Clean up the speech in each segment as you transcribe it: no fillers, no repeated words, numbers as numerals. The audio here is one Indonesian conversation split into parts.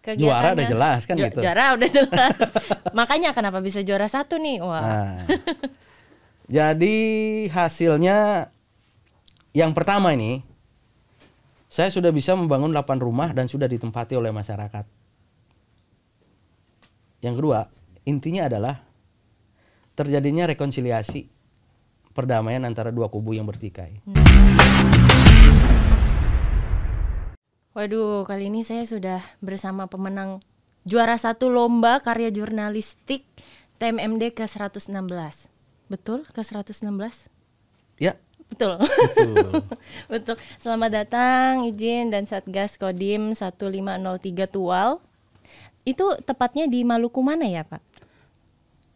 Juara udah jelas kan gitu. Juara udah jelas. Makanya kenapa bisa juara 1 nih? Wah. Nah, jadi hasilnya yang pertama ini, saya sudah bisa membangun 8 rumah dan sudah ditempati oleh masyarakat. Yang kedua, intinya adalah terjadinya rekonsiliasi, perdamaian antara dua kubu yang bertikai. Waduh, kali ini saya sudah bersama pemenang juara 1 lomba karya jurnalistik TMMD ke-116. Betul, ke-116? Ya. Betul. Betul. Selamat datang izin dan Satgas Kodim 1503 Tual. Itu tepatnya di Maluku mana ya, Pak?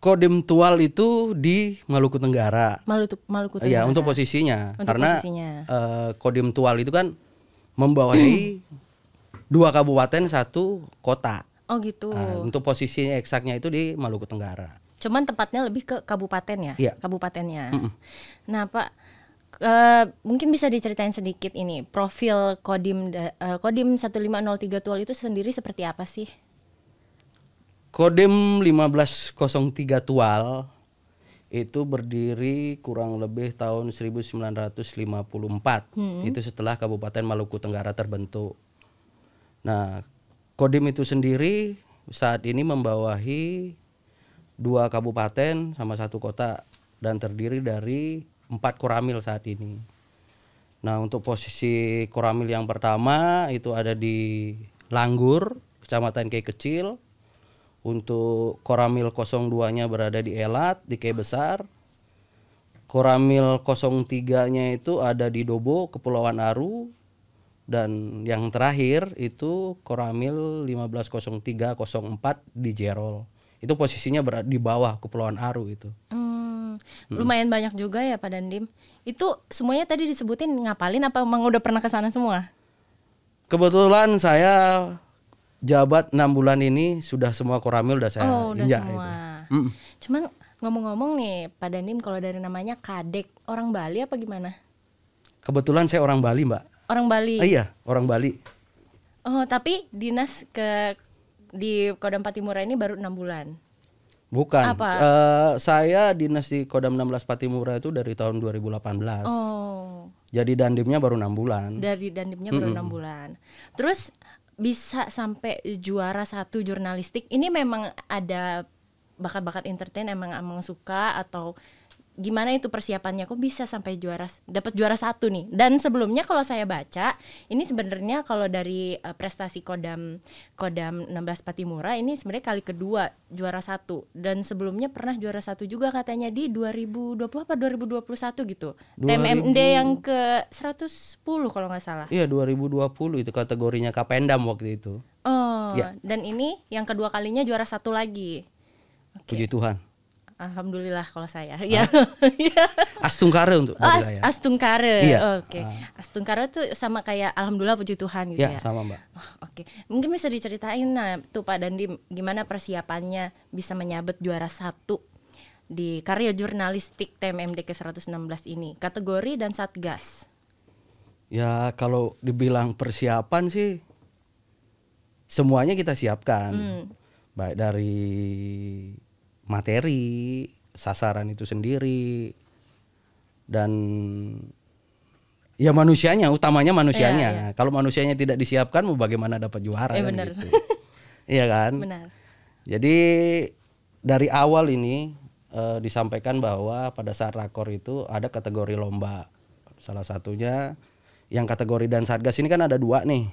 Kodim Tual itu di Maluku Tenggara. Maluku Tenggara. Ya, untuk posisinya. Karena posisinya. Kodim Tual itu kan membawahi 2 kabupaten 1 kota. Oh gitu. Untuk posisinya eksaknya itu di Maluku Tenggara. Cuman tepatnya lebih ke kabupaten ya? Iya. Kabupatennya. Nah Pak, mungkin bisa diceritain sedikit ini profil Kodim 1503 Tual itu sendiri seperti apa sih? Kodim 1503 Tual itu berdiri kurang lebih tahun 1954. Itu setelah Kabupaten Maluku Tenggara terbentuk. Nah, Kodim itu sendiri saat ini membawahi 2 kabupaten sama 1 kota dan terdiri dari 4 koramil saat ini. Nah, untuk posisi koramil yang pertama itu ada di Langgur, Kecamatan Kei Kecil. Untuk koramil 02-nya berada di Elat, di Kei Besar. Koramil 03-nya itu ada di Dobo, Kepulauan Aru. Dan yang terakhir itu koramil 150304 di Jerol. Itu posisinya berada di bawah Kepulauan Aru itu. Lumayan banyak juga ya Pak Dandim. Itu semuanya tadi disebutin ngapalin apa emang udah pernah ke sana semua? Kebetulan saya jabat 6 bulan ini sudah semua koramil udah saya injak semua. Itu. Cuman ngomong-ngomong nih Pak Dandim, kalau dari namanya Kadek, orang Bali apa gimana? Kebetulan saya orang Bali, Mbak. Orang Bali. Iya, orang Bali. Oh, tapi dinas di Kodam Patimura ini baru 6 bulan. Bukan. Apa? Saya dinas di Kodam 16 Patimura itu dari tahun 2018. Oh. Jadi dandimnya baru 6 bulan. Dari dandimnya baru 6 bulan. Terus bisa sampai juara 1 jurnalistik, ini memang ada bakat-bakat entertain, emang suka atau gimana itu persiapannya? Kok bisa sampai dapat juara 1 nih? Dan sebelumnya kalau saya baca, ini sebenarnya kalau dari prestasi Kodam 16 Patimura ini sebenarnya kali kedua juara 1, dan sebelumnya pernah juara 1 juga katanya di 2020 apa 2021 gitu. TMMD yang ke 110 kalau nggak salah. Iya, 2020 itu kategorinya Kapendam waktu itu. Oh, ya. Dan ini yang kedua kalinya juara 1 lagi. Puji Tuhan. Alhamdulillah kalau saya. Ya. Astungkare untuk saya. Astungkare. Iya. Oke. Astungkare tuh sama kayak alhamdulillah puji Tuhan gitu ya. Iya, sama Mbak. Oke. Mungkin bisa diceritain tuh Pak Dandim gimana persiapannya bisa menyabet juara 1 di karya jurnalistik TMMD ke-116 ini, kategori dan Satgas. Ya, kalau dibilang persiapan sih semuanya kita siapkan. Baik dari materi, sasaran itu sendiri, dan ya manusianya, utamanya manusianya. Kalau manusianya tidak disiapkan, mau bagaimana dapat juara kan benar. gitu. Iya kan? Benar. Jadi dari awal ini disampaikan bahwa pada saat rakor itu ada kategori lomba. Salah satunya yang kategori dan Satgas ini kan ada 2 nih.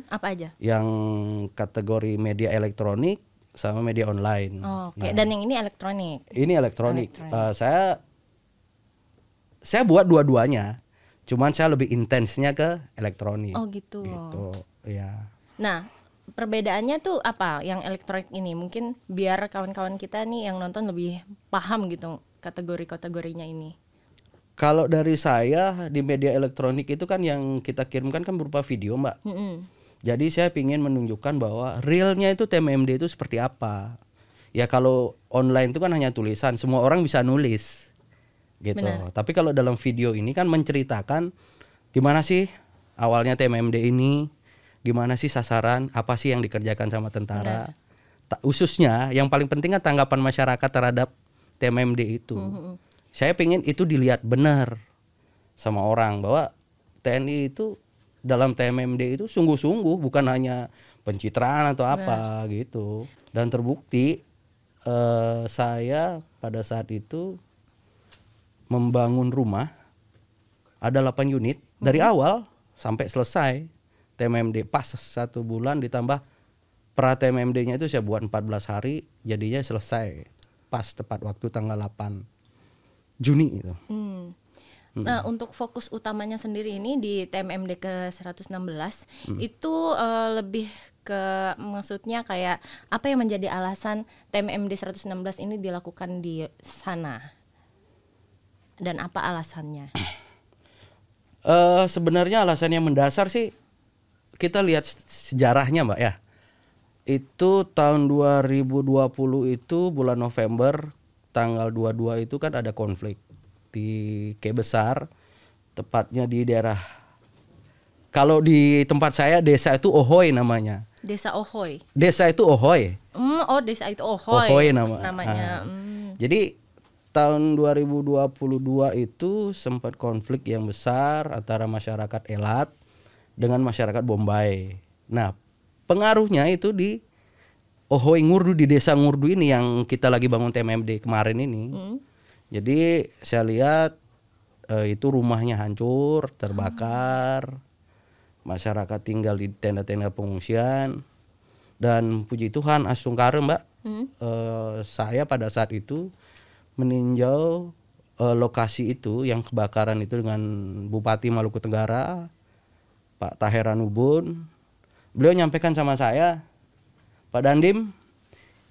Apa aja? Yang kategori media elektronik sama media online. Oke. Dan yang ini elektronik. Ini elektronik. Saya buat dua-duanya. Cuman saya lebih intensnya ke elektronik. Oh gitu. Gitu, ya. Nah, perbedaannya tuh apa? Yang elektronik ini mungkin biar kawan-kawan kita nih yang nonton lebih paham gitu kategori-kategorinya ini. Kalau dari saya di media elektronik itu kan yang kita kirimkan kan berupa video, Mbak. Jadi saya ingin menunjukkan bahwa realnya itu TMMD itu seperti apa. Ya kalau online itu kan hanya tulisan, semua orang bisa nulis gitu. Benar. Tapi kalau dalam video ini kan menceritakan gimana sih awalnya TMMD ini, gimana sih sasaran, apa sih yang dikerjakan sama tentara. Khususnya yang paling penting kan tanggapan masyarakat terhadap TMMD itu. Saya pengen itu dilihat benar sama orang bahwa TNI itu dalam TMMD itu sungguh-sungguh, bukan hanya pencitraan atau apa gitu. Dan terbukti saya pada saat itu membangun rumah ada 8 unit dari awal sampai selesai TMMD, pas 1 bulan ditambah pra TMMD-nya itu saya buat 14 hari, jadinya selesai pas tepat waktu tanggal 8 Juni itu. Nah, untuk fokus utamanya sendiri ini di TMMD ke 116 itu lebih ke, maksudnya kayak apa yang menjadi alasan TMMD 116 ini dilakukan di sana? Dan apa alasannya? Sebenarnya alasan yang mendasar sih kita lihat sejarahnya, Mbak ya. Itu tahun 2020 itu bulan November tanggal 22 itu kan ada konflik di Kek Besar, tepatnya di daerah, kalau di tempat saya desa itu Ohoy namanya. Desa Ohoy. Desa itu Ohoy. Oh, desa itu Ohoy. Ohoy namanya. Jadi tahun 2022 itu sempat konflik yang besar antara masyarakat Elat dengan masyarakat Bombay. Nah, pengaruhnya itu di Ohoy Ngurdu, di desa Ngurdu ini yang kita lagi bangun TMMD kemarin ini. Jadi saya lihat itu rumahnya hancur, terbakar, masyarakat tinggal di tenda-tenda pengungsian, dan puji Tuhan Asungkare, Mbak, saya pada saat itu meninjau lokasi itu yang kebakaran itu dengan Bupati Maluku Tenggara, Pak Taheran Ubun. Beliau nyampaikan sama saya, Pak Dandim,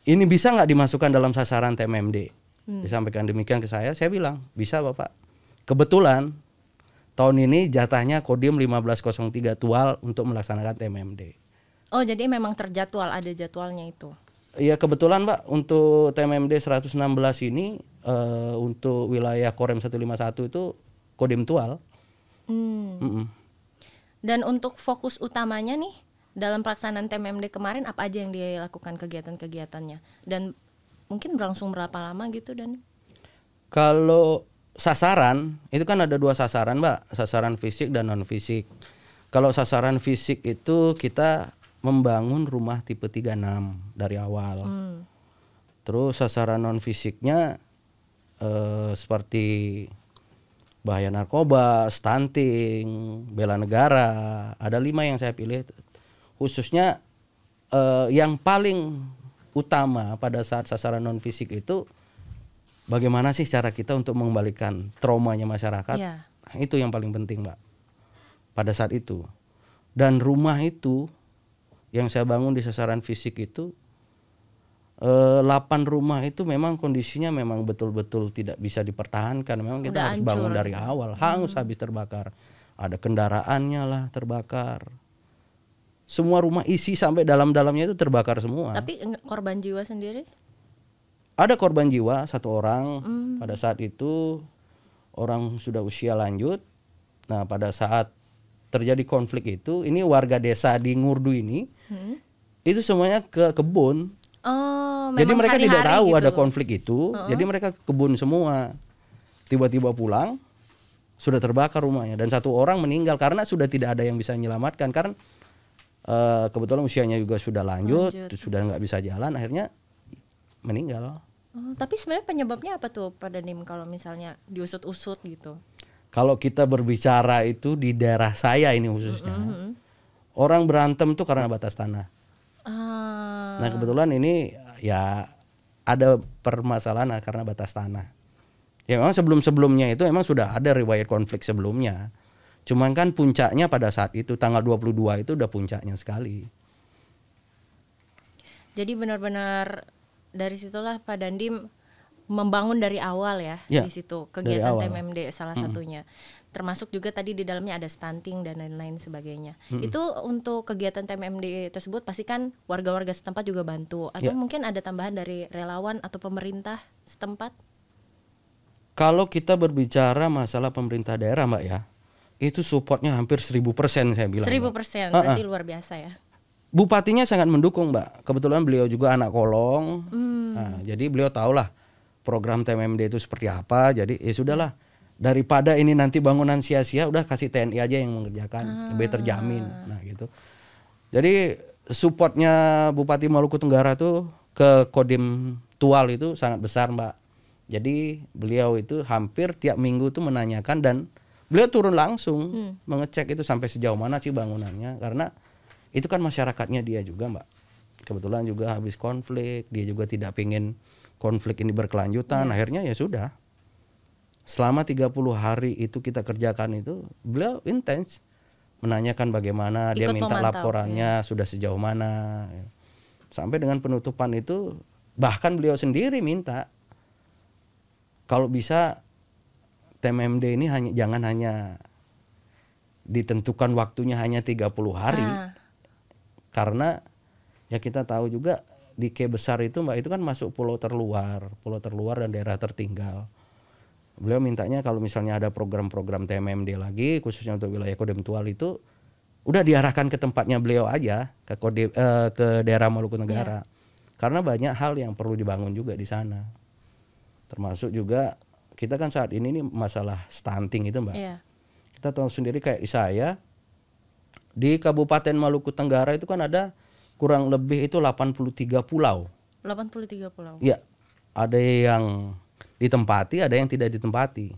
ini bisa nggak dimasukkan dalam sasaran TMMD? Disampaikan demikian ke saya bilang, bisa Bapak. Kebetulan tahun ini jatahnya Kodim 1503 Tual untuk melaksanakan TMMD. Oh, jadi memang terjadwal, ada jadwalnya itu? Iya, kebetulan Mbak, untuk TMMD 116 ini untuk wilayah Korem 151 itu Kodim Tual. Dan untuk fokus utamanya nih dalam pelaksanaan TMMD kemarin apa aja yang dilakukan kegiatan-kegiatannya? Dan mungkin berlangsung berapa lama gitu, Dan? Kalau sasaran itu kan ada 2 sasaran, Mbak, sasaran fisik dan non fisik. Kalau sasaran fisik itu kita membangun rumah tipe 36 dari awal. Terus sasaran non fisiknya seperti bahaya narkoba, stunting, bela negara, ada 5 yang saya pilih. Khususnya yang paling utama pada saat sasaran non fisik itu bagaimana sih cara kita untuk mengembalikan traumanya masyarakat. Itu yang paling penting, Mbak, pada saat itu. Dan rumah itu yang saya bangun di sasaran fisik itu 8 rumah itu memang kondisinya memang betul-betul tidak bisa dipertahankan. Memang kita harus bangun dari awal, hangus habis terbakar. Ada kendaraannya lah terbakar. Semua rumah isi sampai dalam-dalamnya itu terbakar semua. Tapi korban jiwa sendiri? Ada korban jiwa 1 orang. Pada saat itu orang sudah usia lanjut. Nah, pada saat terjadi konflik itu, ini warga desa di Ngurdu ini, itu semuanya ke kebun. Jadi mereka tidak tahu gitu ada konflik itu. Jadi mereka ke kebun semua. Tiba-tiba pulang, sudah terbakar rumahnya. Dan 1 orang meninggal karena sudah tidak ada yang bisa menyelamatkan. Karena kebetulan usianya juga sudah lanjut. Sudah nggak bisa jalan, akhirnya meninggal. Tapi sebenarnya penyebabnya apa tuh, Pak Dandim, kalau misalnya diusut-usut gitu? Kalau kita berbicara itu di daerah saya ini khususnya, orang berantem tuh karena batas tanah. Nah, kebetulan ini ya ada permasalahan karena batas tanah. Ya memang sebelum-sebelumnya itu memang sudah ada riwayat konflik sebelumnya. Cuman kan puncaknya pada saat itu tanggal 22 itu udah puncaknya sekali. Jadi benar-benar dari situlah Pak Dandim membangun dari awal ya di situ kegiatan TMMD salah satunya. Termasuk juga tadi di dalamnya ada stunting dan lain-lain sebagainya. Itu untuk kegiatan TMMD tersebut pasti kan warga-warga setempat juga bantu, atau mungkin ada tambahan dari relawan atau pemerintah setempat? Kalau kita berbicara masalah pemerintah daerah, Mbak ya, itu supportnya hampir 1000% saya bilang. 1000%, berarti luar biasa ya. Bupatinya sangat mendukung, Mbak. Kebetulan beliau juga anak kolong. Nah, jadi beliau tahulah program TMMD itu seperti apa. Jadi ya sudahlah, daripada ini nanti bangunan sia-sia, udah kasih TNI aja yang mengerjakan, lebih terjamin. Nah gitu. Jadi supportnya Bupati Maluku Tenggara tuh ke Kodim Tual itu sangat besar, Mbak. Jadi beliau itu hampir tiap minggu tuh menanyakan, dan beliau turun langsung mengecek itu sampai sejauh mana sih bangunannya, karena itu kan masyarakatnya dia juga, Mbak. Kebetulan juga habis konflik, dia juga tidak pengen konflik ini berkelanjutan. Akhirnya ya sudah, selama 30 hari itu kita kerjakan itu, beliau intens menanyakan bagaimana, dia minta laporannya sudah sejauh mana. Sampai dengan penutupan itu bahkan beliau sendiri minta kalau bisa TMMD ini jangan hanya ditentukan waktunya hanya 30 hari. Karena ya kita tahu juga di K besar itu, Mbak, itu kan masuk pulau terluar dan daerah tertinggal. Beliau mintanya kalau misalnya ada program-program TMMD lagi khususnya untuk wilayah Kodim Tual itu udah diarahkan ke tempatnya beliau aja, ke daerah Maluku Tenggara. Karena banyak hal yang perlu dibangun juga di sana. Termasuk juga kita kan saat ini nih masalah stunting itu, Mbak. Kita tahu sendiri kayak di saya di Kabupaten Maluku Tenggara itu kan ada kurang lebih itu 83 pulau. 83 pulau. Iya. Ada yang ditempati, ada yang tidak ditempati.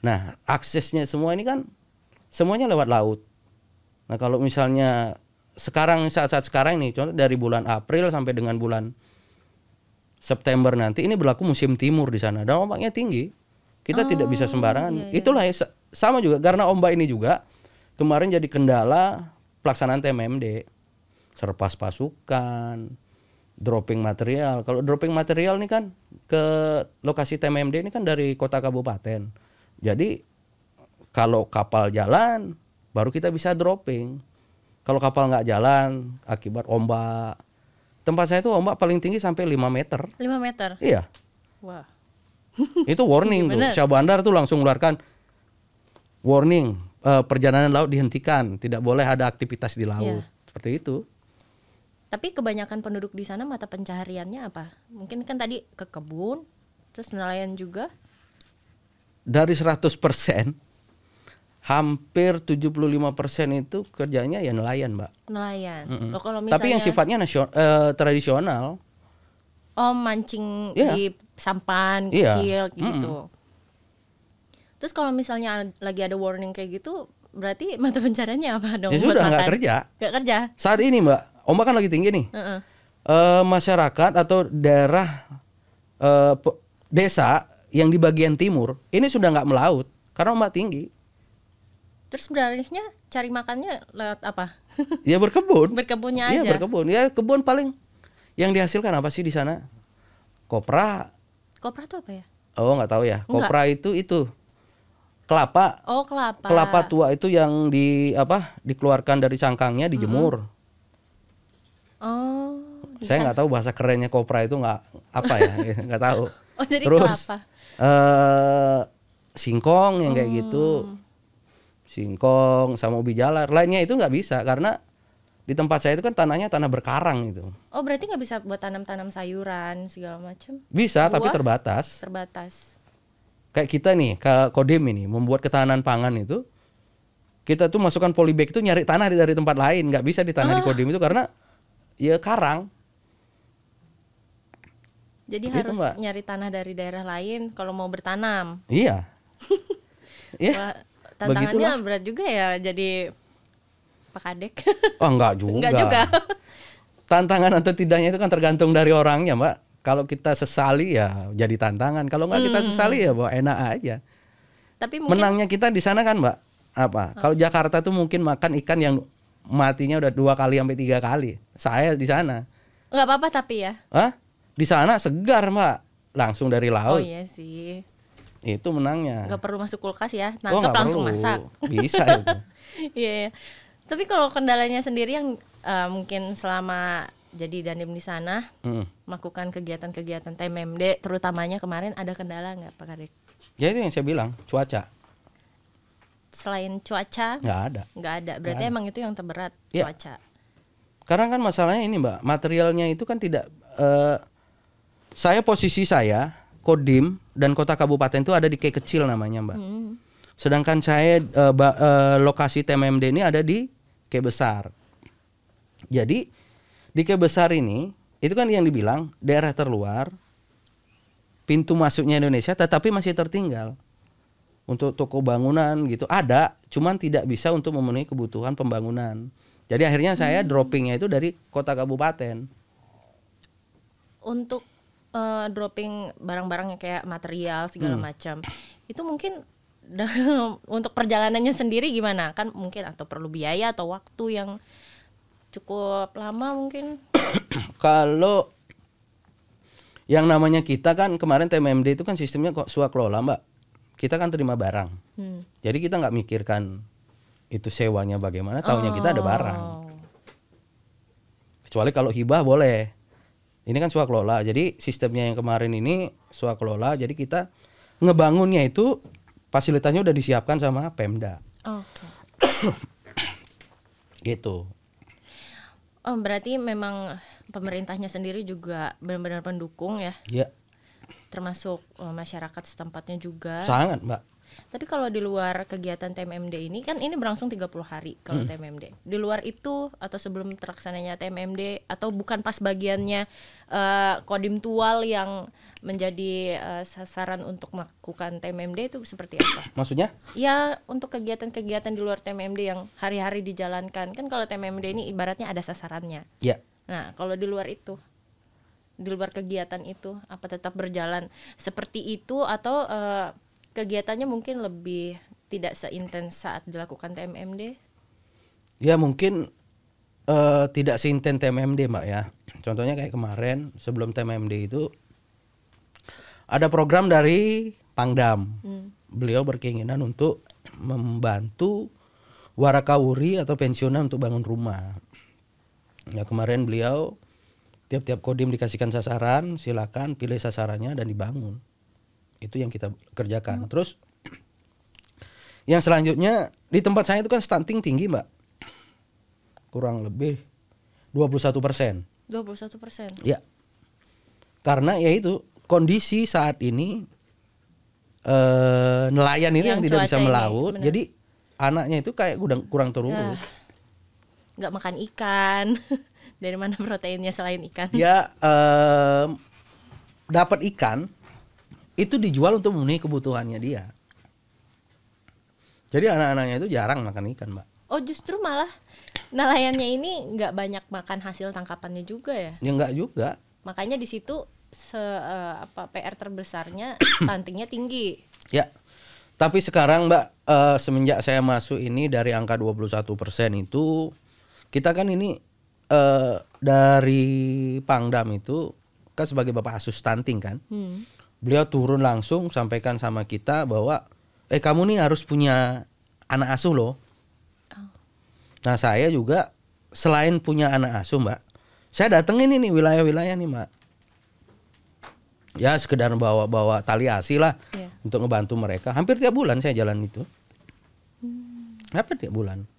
Nah, aksesnya semua ini kan semuanya lewat laut. Nah, kalau misalnya sekarang saat-saat sekarang ini, contoh dari bulan April sampai dengan bulan September nanti ini berlaku musim timur di sana dan ombaknya tinggi. Kita tidak bisa sembarangan. Itulah ya, sama juga karena ombak ini juga kemarin jadi kendala pelaksanaan TMMD. Serpas pasukan, dropping material. Kalau dropping material ini kan ke lokasi TMMD ini kan dari kota kabupaten. Jadi kalau kapal jalan baru kita bisa dropping. Kalau kapal nggak jalan akibat ombak. Tempat saya itu ombak paling tinggi sampai 5 meter. 5 meter? Iya. Wah. Itu warning tuh. Syah Bandar tuh langsung mengeluarkan warning, perjalanan laut dihentikan, tidak boleh ada aktivitas di laut. Seperti itu. Tapi kebanyakan penduduk di sana mata pencahariannya apa? Mungkin kan tadi ke kebun, terus nelayan juga. Dari 100%, hampir 75% itu kerjanya ya nelayan, Mbak. Nelayan. Loh, kalau misalnya, tapi yang sifatnya tradisional. Oh, mancing di sampan kecil gitu. Terus kalau misalnya lagi ada warning kayak gitu, berarti mata pencahariannya apa dong? Ya sudah, nggak kerja. Nggak kerja. Saat ini, Mbak, ombak kan lagi tinggi nih. Masyarakat atau daerah desa yang di bagian timur ini sudah nggak melaut karena ombak tinggi. Terus beralihnya cari makannya lewat apa? Ya berkebun. Berkebunnya aja. Iya, berkebun. Ya kebun paling yang dihasilkan apa sih di sana? Kopra. Kopra itu apa ya? Oh, nggak tahu ya. Kopra itu kelapa. Oh, kelapa. Kelapa tua itu yang dikeluarkan dari cangkangnya dijemur. Oh. Saya nggak tahu bahasa kerennya kopra itu nggak apa ya, nggak tahu. Oh, jadi terus kelapa. Singkong yang kayak gitu. Singkong sama ubi jalar. Lainnya itu nggak bisa karena di tempat saya itu kan tanahnya tanah berkarang itu. Oh, berarti nggak bisa buat tanam-tanam sayuran segala macam? Bisa, buah, tapi terbatas. Terbatas. Kayak kita nih, Kodim ini membuat ketahanan pangan itu, kita tuh masukkan polybag itu nyari tanah dari tempat lain, nggak bisa di tanah di Kodim itu karena ya karang. Jadi harus nyari tanah dari daerah lain kalau mau bertanam. Iya. Wah, tantangannya berat juga ya jadi Pak Kadek. Oh, enggak juga. Enggak juga. Tantangan atau tidaknya itu kan tergantung dari orangnya, Mbak. Kalau kita sesali ya jadi tantangan. Kalau enggak kita sesali ya bawa enak aja. Tapi mungkin menangnya kita di sana kan, Mbak. Kalau Jakarta tuh mungkin makan ikan yang matinya udah 2 kali sampai 3 kali. Saya di sana. Enggak apa-apa tapi ya. Di sana segar, Mbak. Langsung dari laut. Oh iya sih. Itu menangnya. Enggak perlu masuk kulkas ya. Nangkep langsung masak. Bisa itu. Iya. Tapi kalau kendalanya sendiri yang mungkin selama jadi Dandim di sana melakukan kegiatan-kegiatan TMMD terutamanya kemarin ada kendala nggak Pak Kadek? Ya itu yang saya bilang, cuaca. selain cuaca? Nggak ada. Nggak ada. Berarti emang itu yang terberat, Ya. cuaca. Karena kan masalahnya ini Mbak, materialnya itu kan tidak posisi saya Kodim dan kota kabupaten itu ada di K kecil namanya Mbak. Sedangkan saya lokasi TMMD ini ada di K besar. Jadi di K besar ini itu kan yang dibilang daerah terluar, pintu masuknya Indonesia, tetapi masih tertinggal. Untuk toko bangunan gitu ada, cuman tidak bisa untuk memenuhi kebutuhan pembangunan. Jadi akhirnya saya droppingnya itu dari kota kabupaten. Untuk dropping barang-barangnya kayak material segala macam, itu mungkin untuk perjalanannya sendiri gimana? Kan mungkin atau perlu biaya atau waktu yang cukup lama mungkin. Kalau yang namanya kita kan kemarin TMMD itu kan sistemnya kok swakelola Mbak. Kita kan terima barang. Jadi kita nggak mikirkan itu sewanya bagaimana, taunya kita ada barang. Kecuali kalau hibah boleh. Ini kan swakelola. Jadi sistemnya yang kemarin ini swakelola. Jadi kita ngebangunnya itu fasilitasnya udah disiapkan sama Pemda. Gitu. Oh, berarti memang pemerintahnya sendiri juga benar-benar pendukung ya? Iya. Termasuk masyarakat setempatnya juga. Sangat, Mbak. Tapi kalau di luar kegiatan TMMD ini kan ini berlangsung 30 hari kalau TMMD. Di luar itu atau sebelum terlaksananya TMMD atau bukan pas bagiannya Kodim Tual yang menjadi sasaran untuk melakukan TMMD itu seperti apa? Maksudnya? Ya, untuk kegiatan-kegiatan di luar TMMD yang hari-hari dijalankan. Kan kalau TMMD ini ibaratnya ada sasarannya. Iya. Nah, kalau di luar itu, di luar kegiatan itu, apa tetap berjalan seperti itu atau kegiatannya mungkin lebih tidak seintens saat dilakukan TMMD? Ya mungkin tidak seintens TMMD Mbak ya. Contohnya kayak kemarin sebelum TMMD itu ada program dari Pangdam. Beliau berkeinginan untuk membantu warakawuri atau pensiunan untuk bangun rumah. Ya kemarin beliau tiap-tiap kodim dikasihkan sasaran, silakan pilih sasarannya dan dibangun. Itu yang kita kerjakan. Terus yang selanjutnya di tempat saya itu kan stunting tinggi Mbak. Kurang lebih 21%. 21%? Ya. Karena ya itu kondisi saat ini nelayan ini yang tidak bisa melaut. Ini, jadi anaknya itu kayak kurang terurus. Nggak makan ikan. Dari mana proteinnya selain ikan? Ya dapat ikan itu dijual untuk memenuhi kebutuhannya dia. Jadi anak-anaknya itu jarang makan ikan, Mbak. Oh, justru malah nelayannya ini nggak banyak makan hasil tangkapannya juga ya? Ya nggak juga. Makanya di situ PR terbesarnya stuntingnya tinggi. Ya. Tapi sekarang Mbak semenjak saya masuk ini dari angka 21% itu kita kan ini dari Pangdam itu kan sebagai Bapak Asuh Stunting kan. Beliau turun langsung sampaikan sama kita bahwa kamu nih harus punya anak asuh loh. Nah saya juga selain punya anak asuh Mbak, saya datengin ini wilayah-wilayah nih Mbak. Ya sekedar bawa tali asi lah untuk ngebantu mereka. Hampir tiap bulan saya jalan itu. Hampir tiap bulan.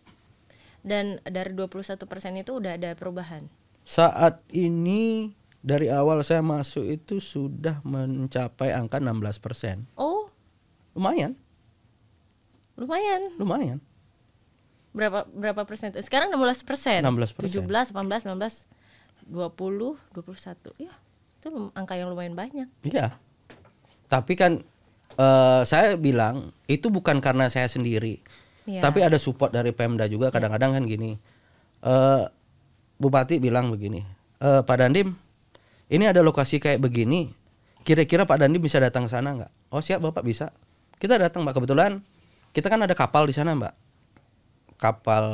Dan dari 21% itu udah ada perubahan? Saat ini dari awal saya masuk itu sudah mencapai angka 16%. Oh, lumayan. Berapa persen? Sekarang 16%. 16%. 17, 18, 19, 20, 21. Ya, itu angka yang lumayan banyak. Iya. Tapi kan saya bilang itu bukan karena saya sendiri. Ya. Tapi ada support dari Pemda juga. Kadang-kadang kan gini. Bupati bilang begini, Pak Dandim, ini ada lokasi kayak begini, kira-kira Pak Dandim bisa datang ke sana nggak? Oh siap Bapak bisa. Kita datang Mbak, kebetulan kita kan ada kapal di sana Mbak, kapal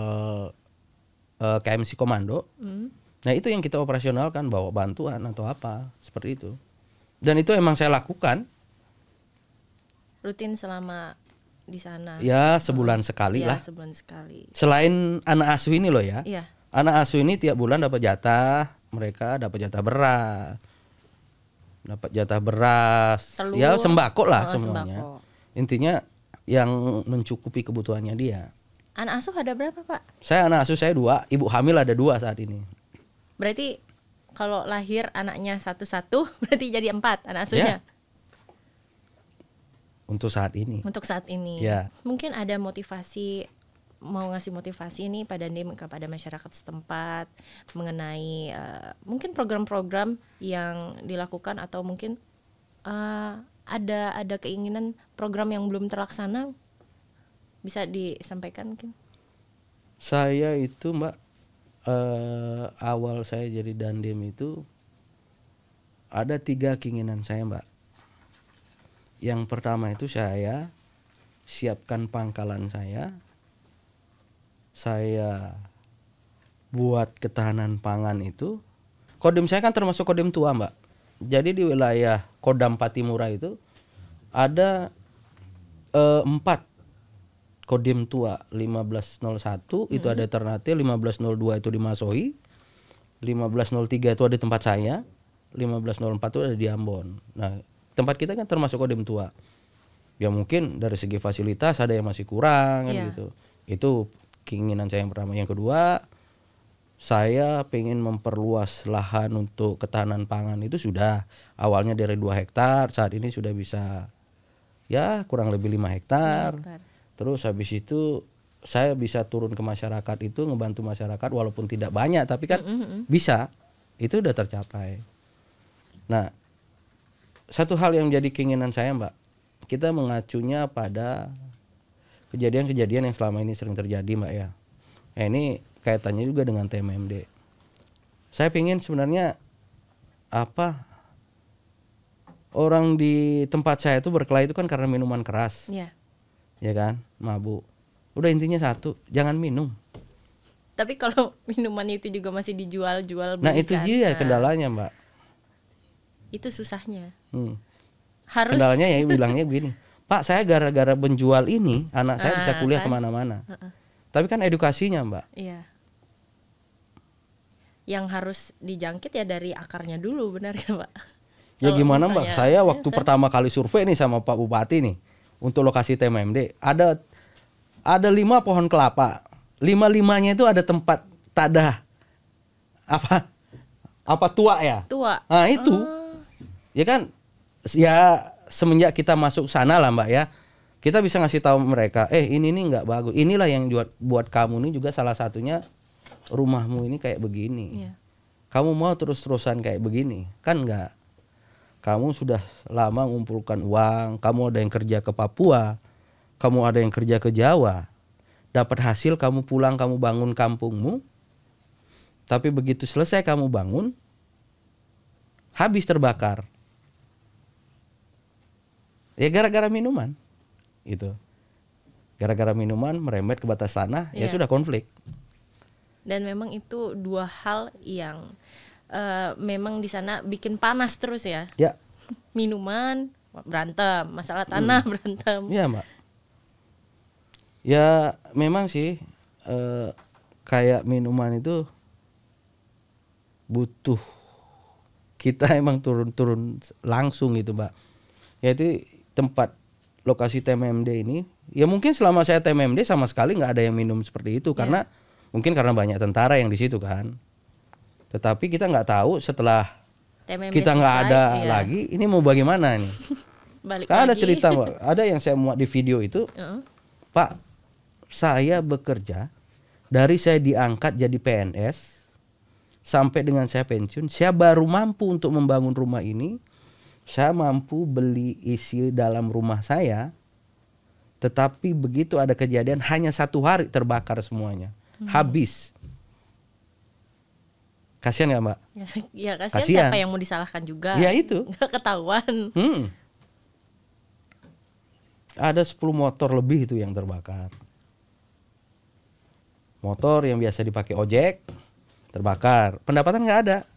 KMC Komando. Nah itu yang kita operasionalkan, bawa bantuan atau apa seperti itu. Dan itu emang saya lakukan. Rutin selama di sana? Ya sebulan sekali lah. Sebulan sekali. Selain anak asuh ini loh ya. Iya. Anak asuh ini tiap bulan dapat jatah. Mereka dapat jatah beras, telur, ya sembako lah semuanya. Sembako. Intinya yang mencukupi kebutuhannya dia. Anak asuh ada berapa, Pak? Anak asuh saya 2, ibu hamil ada 2 saat ini. Berarti kalau lahir anaknya satu-satu berarti jadi 4 anak asuhnya. Ya. Untuk saat ini. Untuk saat ini. Ya. Mungkin ada motivasi, mau ngasih motivasi ini Pak Dandim kepada masyarakat setempat mengenai mungkin program-program yang dilakukan atau mungkin ada keinginan program yang belum terlaksana, bisa disampaikan mungkin. Saya itu Mbak, awal saya jadi Dandim itu ada 3 keinginan saya Mbak. Yang pertama itu saya siapkan pangkalan saya buat ketahanan pangan itu. Kodim saya kan termasuk kodim tua Mbak. Jadi di wilayah Kodam Patimura itu ada 4 kodim tua. 1501 itu ada Ternate, 1502 itu di Masohi, 1503 itu ada tempat saya, 1504 itu ada di Ambon. Nah, tempat kita kan termasuk kodim tua. Ya mungkin dari segi fasilitas ada yang masih kurang kan gitu. Itu keinginan saya yang pertama. Yang kedua, saya pengen memperluas lahan untuk ketahanan pangan itu sudah. Awalnya dari 2 hektar, saat ini sudah bisa ya kurang lebih 5 hektar. Terus habis itu saya bisa turun ke masyarakat itu, ngebantu masyarakat walaupun tidak banyak tapi kan bisa. Itu udah tercapai. Nah, satu hal yang jadi keinginan saya Mbak, kita mengacunya pada kejadian-kejadian yang selama ini sering terjadi Mbak ya. Nah, ini kaitannya juga dengan TMMD. Saya pengen sebenarnya orang di tempat saya itu berkelahi itu kan karena minuman keras. Iya. Ya kan, mabuk. Udah intinya satu, jangan minum. Tapi kalau minuman itu juga masih dijual-jual. Nah itu dia kendalanya Mbak. Itu susahnya. Harus. Kendalanya ya bilangnya begini, Pak saya gara-gara menjual ini anak saya bisa kuliah kan? Kemana-mana. Tapi kan edukasinya Mbak. Iya. Yang harus dijangkit ya dari akarnya dulu, benar ya Pak? Ya gimana Mbak, saya waktu pertama kali survei nih sama Pak Bupati nih untuk lokasi TMMD, ada 5 pohon kelapa, 5-5-nya itu ada tempat tadah apa tua ya? Tua. Nah itu, ya kan, ya semenjak kita masuk sana lah Mbak ya, kita bisa ngasih tahu mereka, ini nih nggak bagus, inilah yang buat kamu nih juga salah satunya rumahmu ini kayak begini, kamu mau terus-terusan kayak begini, kan nggak. Kamu sudah lama mengumpulkan uang, kamu ada yang kerja ke Papua, kamu ada yang kerja ke Jawa, dapat hasil kamu pulang, kamu bangun kampungmu, tapi begitu selesai kamu bangun, habis terbakar. Ya gara-gara minuman, itu. Gara-gara minuman merembet ke batas tanah, ya sudah konflik. Dan memang itu 2 hal yang memang di sana bikin panas terus ya. Ya. Minuman berantem, masalah tanah berantem. Ya Mbak. Ya memang sih kayak minuman itu butuh kita emang turun langsung gitu Mbak. Yaitu tempat lokasi TMMD ini. Ya mungkin selama saya TMMD sama sekali nggak ada yang minum seperti itu karena mungkin karena banyak tentara yang di situ kan. Tetapi kita nggak tahu setelah TMMD kita nggak ada lagi, ini mau bagaimana nih? Kan ada cerita Mbak, ada yang saya muat di video itu, Pak, saya bekerja dari saya diangkat jadi PNS sampai dengan saya pensiun, saya baru mampu untuk membangun rumah ini, saya mampu beli isi dalam rumah saya, tetapi begitu ada kejadian hanya 1 hari terbakar semuanya, habis. Kasihan ya Mbak? Ya kasihan, siapa yang mau disalahkan juga. Ya itu. Nggak ketahuan. Ada 10 motor lebih itu yang terbakar. Motor yang biasa dipakai ojek terbakar. Pendapatan nggak ada.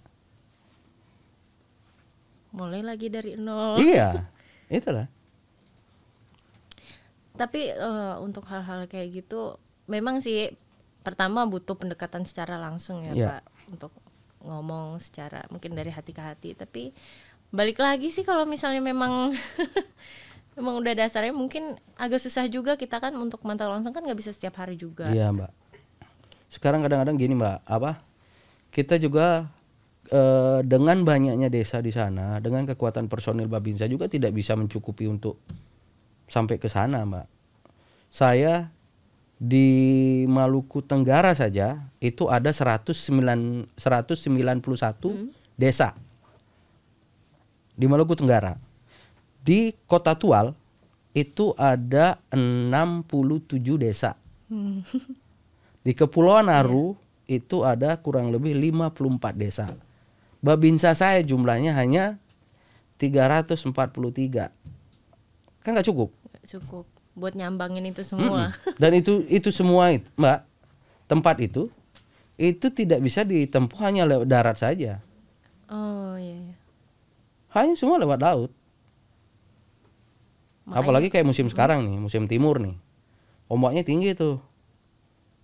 Mulai lagi dari nol. Iya, itulah. Tapi untuk hal-hal kayak gitu memang sih pertama butuh pendekatan secara langsung ya Pak, untuk ngomong secara mungkin dari hati ke hati. Tapi balik lagi sih kalau misalnya memang Emang udah dasarnya mungkin agak susah juga kita kan untuk mantau langsung kan nggak bisa setiap hari juga. Iya Mbak. Sekarang kadang-kadang gini Mbak, kita juga dengan banyaknya desa di sana, dengan kekuatan personil Babinsa juga tidak bisa mencukupi untuk sampai ke sana Mbak. Saya di Maluku Tenggara saja itu ada 191 desa di Maluku Tenggara. Di Kota Tual itu ada 67 desa. Di Kepulauan Aru itu ada kurang lebih 54 desa. Babinsa saya jumlahnya hanya 343. Kan nggak cukup. Cukup buat nyambangin itu semua. Dan itu semua Mbak, tempat itu tidak bisa ditempuh hanya lewat darat saja. Oh iya. Hanya semua lewat laut. Apalagi kayak musim sekarang nih, musim timur nih. Ombaknya tinggi tuh.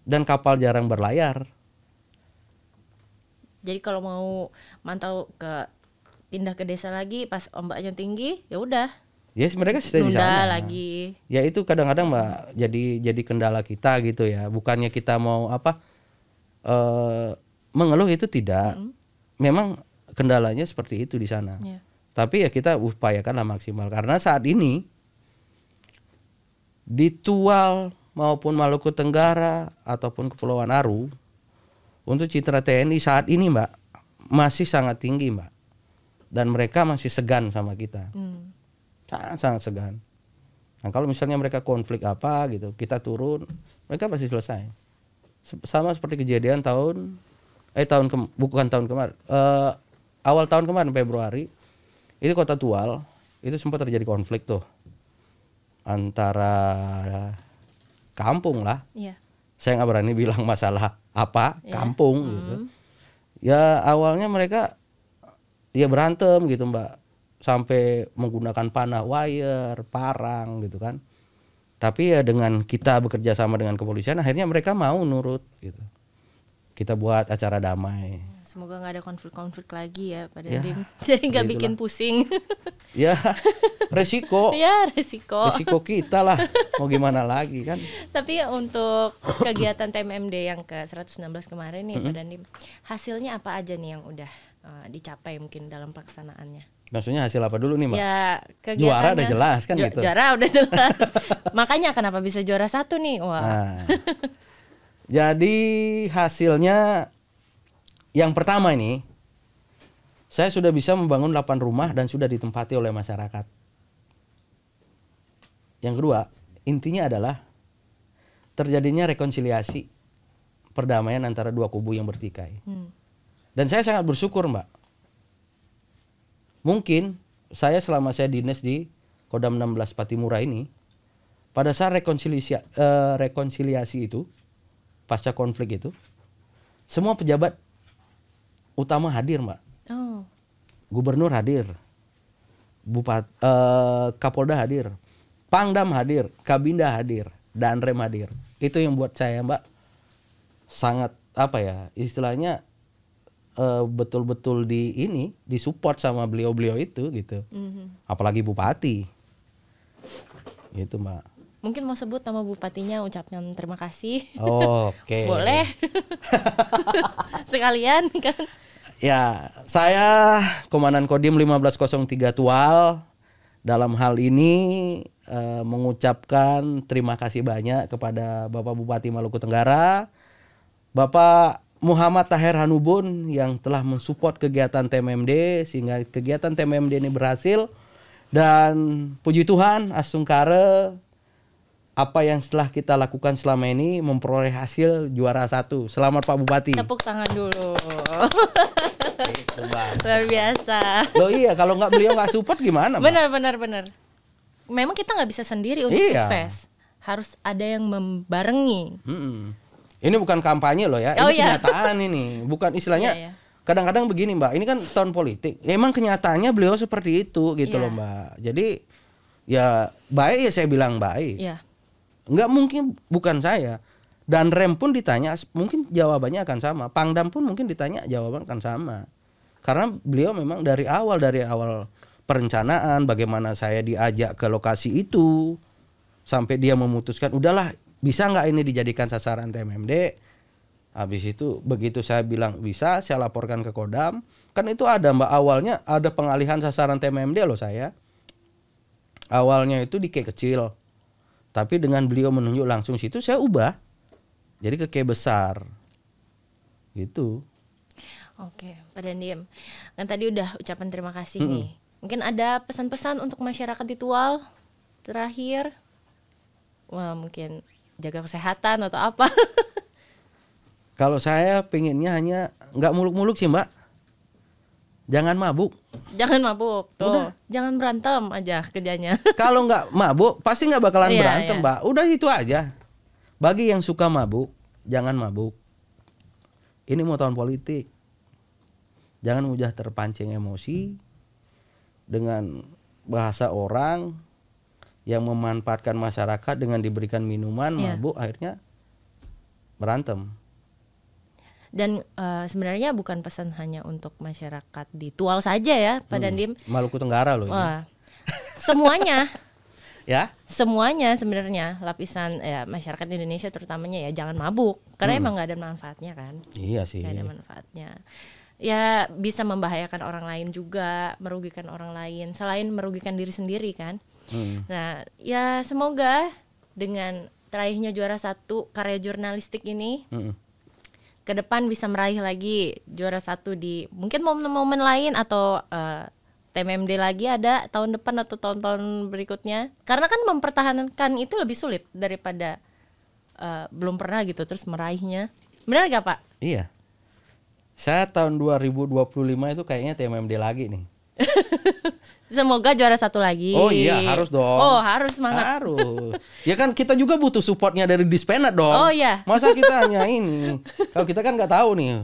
Dan kapal jarang berlayar. Jadi kalau mau mantau pindah ke desa lagi pas ombaknya tinggi, ya udah. Yes, mereka stay di sana. Nunda lagi. Ya itu kadang-kadang Mbak jadi kendala kita gitu ya. Bukannya kita mau mengeluh, itu tidak. Memang kendalanya seperti itu di sana. Yeah. Tapi ya kita upayakanlah maksimal karena saat ini di Tual maupun Maluku Tenggara ataupun Kepulauan Aru untuk citra TNI saat ini Mbak masih sangat tinggi Mbak, dan mereka masih segan sama kita, sangat segan. Nah kalau misalnya mereka konflik apa gitu, kita turun, mereka pasti selesai. Sama seperti kejadian awal tahun kemarin Februari itu Kota Tual itu sempat terjadi konflik tuh antara kampung lah. Yeah. Saya nggak berani bilang masalah kampung gitu. Ya awalnya mereka ya berantem gitu Mbak, sampai menggunakan panah wire, parang gitu kan. Tapi ya dengan kita bekerja sama dengan kepolisian akhirnya mereka mau nurut gitu. Kita buat acara damai. Semoga nggak ada konflik-konflik lagi ya Pak Dandim. Jadi nggak bikin pusing. Ya resiko. Ya resiko kita lah. Mau gimana lagi kan. Tapi untuk kegiatan TMMD yang ke 116 kemarin nih Pak Dandim, hasilnya apa aja nih yang udah dicapai mungkin dalam pelaksanaannya? Maksudnya hasil apa dulu nih Mbak? Ya juara udah jelas kan gitu. Juara udah jelas. Makanya kenapa bisa juara 1 nih? Wah. Nah, jadi hasilnya yang pertama ini, saya sudah bisa membangun 8 rumah dan sudah ditempati oleh masyarakat. Yang kedua, intinya adalah terjadinya rekonsiliasi, perdamaian antara dua kubu yang bertikai. Dan saya sangat bersyukur Mbak. Mungkin saya selama saya dinas di Kodam 16 Patimura ini, pada saat rekonsiliasi itu, pasca konflik itu, semua pejabat utama hadir Mbak. Oh. Gubernur hadir, Kapolda hadir, Pangdam hadir, Kabinda hadir, Danrem hadir. Itu yang buat saya Mbak sangat istilahnya betul-betul disupport sama beliau-beliau itu gitu. Apalagi bupati. Gitu Mbak. Mungkin mau sebut nama bupatinya, ucapkan terima kasih. Oke. Boleh. Sekalian kan. Ya, saya Komandan Kodim 1503 Tual dalam hal ini mengucapkan terima kasih banyak kepada Bapak Bupati Maluku Tenggara, Bapak Muhammad Taher Hanubun yang telah mensupport kegiatan TMMD sehingga kegiatan TMMD ini berhasil, dan puji Tuhan Asungkare apa yang setelah kita lakukan selama ini memperoleh hasil juara 1. Selamat Pak Bupati. Tepuk tangan dulu. Itu, luar biasa. Loh iya, kalau beliau nggak support gimana? Benar. Memang kita nggak bisa sendiri untuk sukses. Harus ada yang membarengi. Ini bukan kampanye loh ya, ini kenyataan ini. Bukan istilahnya. Iya. Kadang-kadang begini Mbak, ini kan tahun politik. Emang kenyataannya beliau seperti itu gitu loh Mbak. Jadi ya baik ya saya bilang baik. Iya. Nggak mungkin bukan saya. Dan Rem pun ditanya mungkin jawabannya akan sama. Pangdam pun mungkin ditanya jawaban akan sama. Karena beliau memang dari awal perencanaan, bagaimana saya diajak ke lokasi itu sampai dia memutuskan udahlah bisa nggak ini dijadikan sasaran TMMD. Habis itu begitu saya bilang bisa, saya laporkan ke Kodam. Kan itu ada Mbak, awalnya ada pengalihan sasaran TMMD loh saya. Awalnya itu di K kecil. Tapi dengan beliau menunjuk langsung situ saya ubah. Jadi ke K besar. Gitu. Oke, Pak Dandim. Kan tadi udah ucapan terima kasih nih. Mungkin ada pesan-pesan untuk masyarakat di Tual terakhir? Wah, mungkin jaga kesehatan atau apa? Kalau saya pengennya hanya nggak muluk-muluk sih Mbak. Jangan mabuk. Jangan mabuk tuh. Udah. Jangan berantem aja kerjanya. Kalau nggak mabuk pasti nggak bakalan Iya, berantem iya. Mbak. Udah itu aja. Bagi yang suka mabuk, jangan mabuk. Ini mau tahun politik. Jangan mudah terpancing emosi dengan bahasa orang yang memanfaatkan masyarakat dengan diberikan minuman, Iya. mabuk, akhirnya berantem. Dan sebenarnya bukan pesan hanya untuk masyarakat di Tual saja ya, Pak Dandim. Maluku Tenggara loh ini. Wah, semuanya, Ya, semuanya sebenarnya lapisan ya, masyarakat Indonesia terutamanya ya jangan mabuk, karena emang nggak ada manfaatnya kan, iya sih. nggak ada manfaatnya. Ya bisa membahayakan orang lain juga, merugikan orang lain, selain merugikan diri sendiri kan. Nah, ya semoga dengan terakhirnya juara 1 karya jurnalistik ini. Ke depan bisa meraih lagi juara 1 di mungkin momen-momen lain atau TMMD lagi ada tahun depan atau tahun-tahun berikutnya, karena kan mempertahankan itu lebih sulit daripada belum pernah gitu terus meraihnya. Benar gak Pak? Iya. Saya tahun 2025 itu kayaknya TMMD lagi nih. Semoga juara 1 lagi. Oh iya, harus dong. Oh harus semangat. Harus. Ya kan kita juga butuh supportnya dari Dispenat dong. Oh iya. Masa kita hanya ini. Kalau kita kan nggak tahu nih.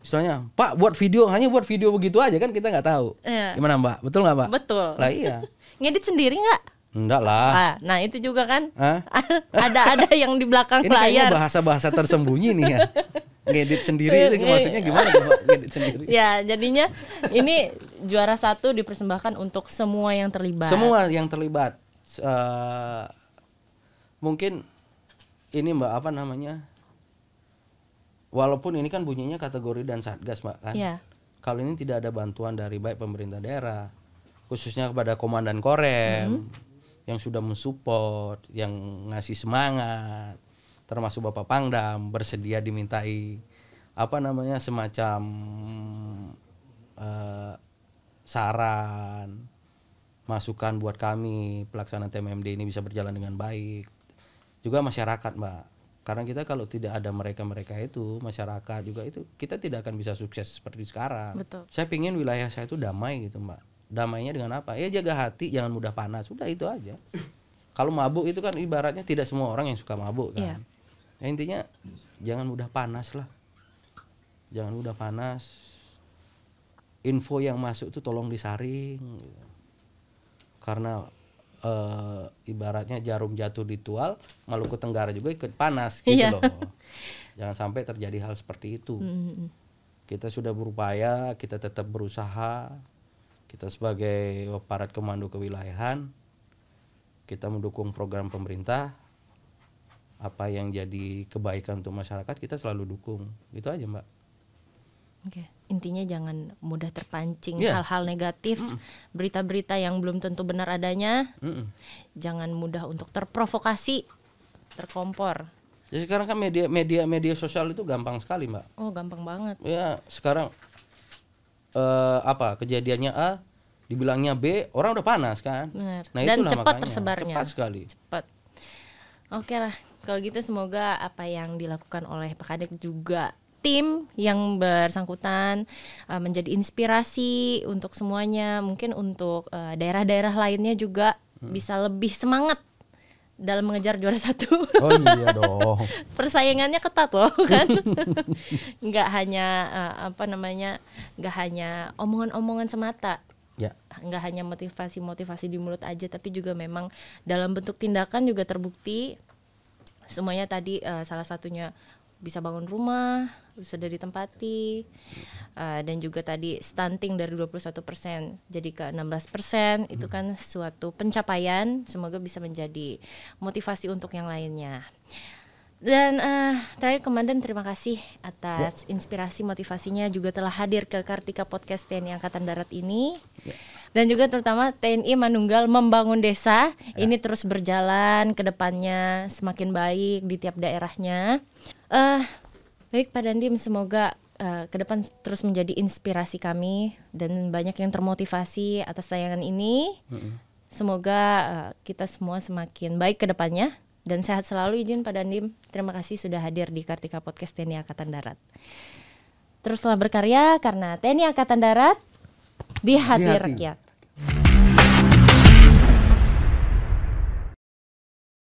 Misalnya, Pak buat video, hanya buat video begitu aja kan kita nggak tahu. Iya. Gimana Mbak? Betul nggak Mbak? Betul. Lah iya. Ngedit sendiri nggak? Enggak lah. Nah itu juga kan. Hah? ada yang di belakang Ini kayaknya layar. bahasa-bahasa tersembunyi nih ya. Ngedit sendiri itu maksudnya gimana tuh, Mbak? Ngedit sendiri. Ya jadinya ini juara 1 dipersembahkan untuk semua yang terlibat. Semua yang terlibat. Mungkin ini Mbak apa namanya? Walaupun ini kan bunyinya kategori dan satgas Mbak kan. Iya. Kalau ini tidak ada bantuan dari baik pemerintah daerah, khususnya kepada komandan Korem yang sudah mensupport, yang ngasih semangat, termasuk Bapak Pangdam bersedia dimintai apa namanya semacam saran, masukan buat kami pelaksanaan TMMD ini bisa berjalan dengan baik. Juga masyarakat Mbak, karena kita kalau tidak ada mereka-mereka itu, masyarakat juga itu, kita tidak akan bisa sukses seperti sekarang. Betul. Saya pingin wilayah saya itu damai gitu Mbak. Damainya dengan apa? Ya jaga hati, jangan mudah panas, udah itu aja. Kalau mabuk itu kan ibaratnya tidak semua orang yang suka mabuk kan. Iya. Ya, intinya jangan mudah panas lah. Jangan mudah panas. Info yang masuk itu tolong disaring. Karena ibaratnya jarum jatuh di Tual, Maluku Tenggara juga ikut panas gitu Iya. loh. Jangan sampai terjadi hal seperti itu. Kita sudah berupaya, kita tetap berusaha. Kita sebagai aparat komando kewilayahan, kita mendukung program pemerintah. Apa yang jadi kebaikan untuk masyarakat kita selalu dukung. Gitu aja Mbak. Oke. Intinya jangan mudah terpancing Iya. hal-hal negatif, berita-berita yang belum tentu benar adanya. Jangan mudah untuk terprovokasi, terkompor. Jadi sekarang kan media sosial itu gampang sekali Mbak. Oh gampang banget. Ya sekarang kejadiannya A dibilangnya B, orang udah panas kan. Benar. Nah, Dan itulah cepat makanya. tersebarnya. Cepat sekali. Cepat. Oke lah, kalau gitu semoga apa yang dilakukan oleh Pak Kadek juga tim yang bersangkutan menjadi inspirasi untuk semuanya, mungkin untuk daerah-daerah lainnya juga bisa lebih semangat dalam mengejar juara 1. Oh iya dong. Persaingannya ketat loh kan. Nggak hanya nggak hanya omongan-omongan semata. Ya. Nggak hanya motivasi-motivasi di mulut aja, tapi juga memang dalam bentuk tindakan juga terbukti. Semuanya tadi salah satunya bisa bangun rumah, sudah ditempati, dan juga tadi stunting dari 21% jadi ke 16%, itu kan suatu pencapaian, semoga bisa menjadi motivasi untuk yang lainnya. Dan terakhir Komandan, terima kasih atas inspirasi motivasinya juga telah hadir ke Kartika Podcast TNI Angkatan Darat ini. Dan juga terutama TNI Manunggal Membangun Desa ini terus berjalan ke depannya semakin baik di tiap daerahnya. Baik Pak Dandim, semoga ke depan terus menjadi inspirasi kami dan banyak yang termotivasi atas tayangan ini. Semoga kita semua semakin baik ke depannya. Dan sehat selalu, izin Pak Dandim. Terima kasih sudah hadir di Kartika Podcast TNI Angkatan Darat. Teruslah berkarya karena TNI Angkatan Darat di hati rakyat.